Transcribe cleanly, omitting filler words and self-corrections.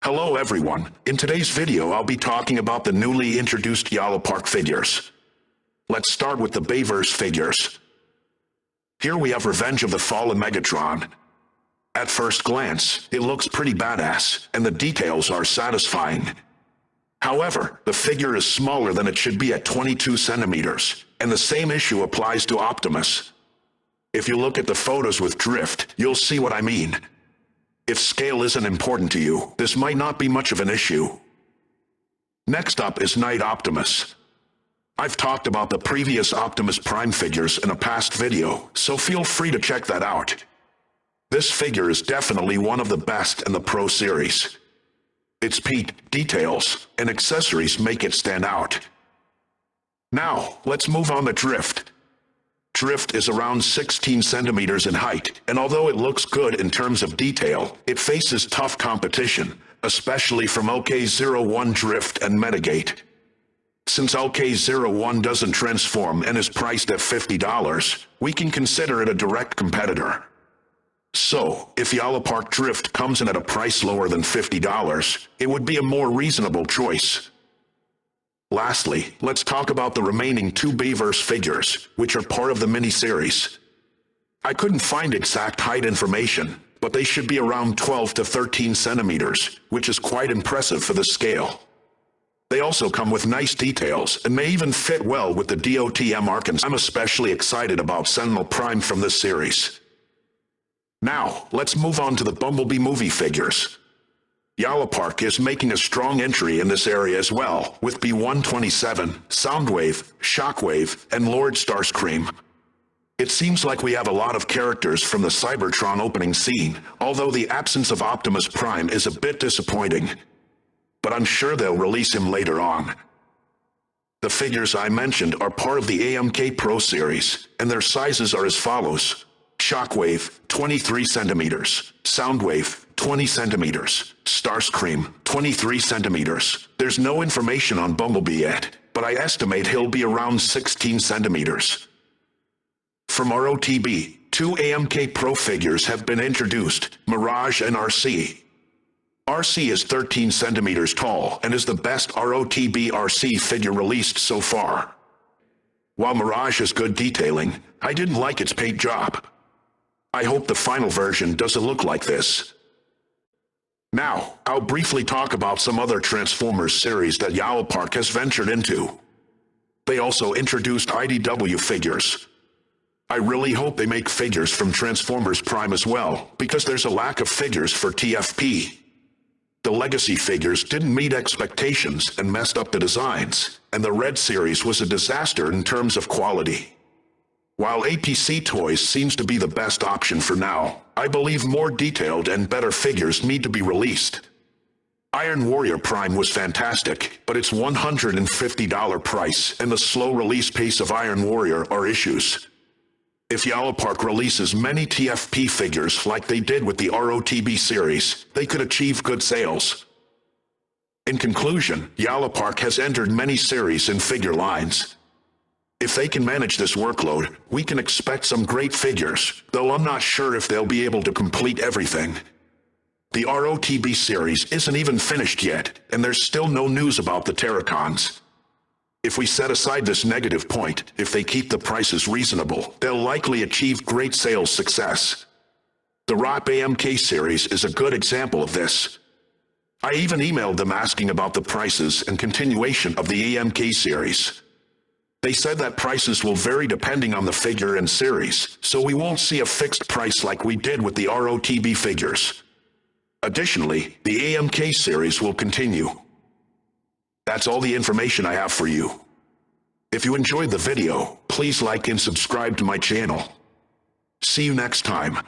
Hello everyone, in today's video I'll be talking about the newly introduced Yolopark figures. Let's start with the Bayverse figures. Here we have Revenge of the Fallen Megatron. At first glance, it looks pretty badass, and the details are satisfying. However, the figure is smaller than it should be at 22 centimeters, and the same issue applies to Optimus. If you look at the photos with drift, you'll see what I mean. If scale isn't important to you, this might not be much of an issue. Next up is Knight Optimus. I've talked about the previous Optimus Prime figures in a past video, so feel free to check that out. This figure is definitely one of the best in the Pro series. Its peak, details, and accessories make it stand out. Now, let's move on to Drift. Drift is around 16 centimeters in height, and although it looks good in terms of detail, it faces tough competition, especially from LK01 Drift and Metagate. Since LK01 doesn't transform and is priced at $50, we can consider it a direct competitor. So, if Yolopark Drift comes in at a price lower than $50, it would be a more reasonable choice. Lastly, let's talk about the remaining two Bayverse figures, which are part of the mini-series. I couldn't find exact height information, but they should be around 12 to 13 centimeters, which is quite impressive for the scale. They also come with nice details, and may even fit well with the DOTM Arkansas. I'm especially excited about Sentinel Prime from this series. Now, let's move on to the Bumblebee movie figures. Yolopark is making a strong entry in this area as well, with B-127, Soundwave, Shockwave, and Lord Starscream. It seems like we have a lot of characters from the Cybertron opening scene, although the absence of Optimus Prime is a bit disappointing. But I'm sure they'll release him later on. The figures I mentioned are part of the AMK Pro series, and their sizes are as follows. Shockwave, 23 centimeters. Soundwave, 20 centimeters. Starscream, 23 centimeters. There's no information on Bumblebee yet, but I estimate he'll be around 16 centimeters. From ROTB, two AMK Pro figures have been introduced, Mirage and RC. RC is 13 centimeters tall and is the best ROTB RC figure released so far. While Mirage has good detailing, I didn't like its paint job. I hope the final version doesn't look like this. Now, I'll briefly talk about some other Transformers series that Yolopark has ventured into. They also introduced IDW figures. I really hope they make figures from Transformers Prime as well, because there's a lack of figures for TFP. The Legacy figures didn't meet expectations and messed up the designs, and the Red series was a disaster in terms of quality. While APC Toys seems to be the best option for now, I believe more detailed and better figures need to be released. Iron Warrior Prime was fantastic, but its $150 price and the slow release pace of Iron Warrior are issues. If Yolopark releases many TFP figures like they did with the ROTB series, they could achieve good sales. In conclusion, Yolopark has entered many series and figure lines. If they can manage this workload, we can expect some great figures, though I'm not sure if they'll be able to complete everything. The ROTB series isn't even finished yet, and there's still no news about the Terracons. If we set aside this negative point, if they keep the prices reasonable, they'll likely achieve great sales success. The ROT AMK series is a good example of this. I even emailed them asking about the prices and continuation of the AMK series. They said that prices will vary depending on the figure and series, so we won't see a fixed price like we did with the ROTB figures. Additionally, the AMK series will continue. That's all the information I have for you. If you enjoyed the video, please like and subscribe to my channel. See you next time.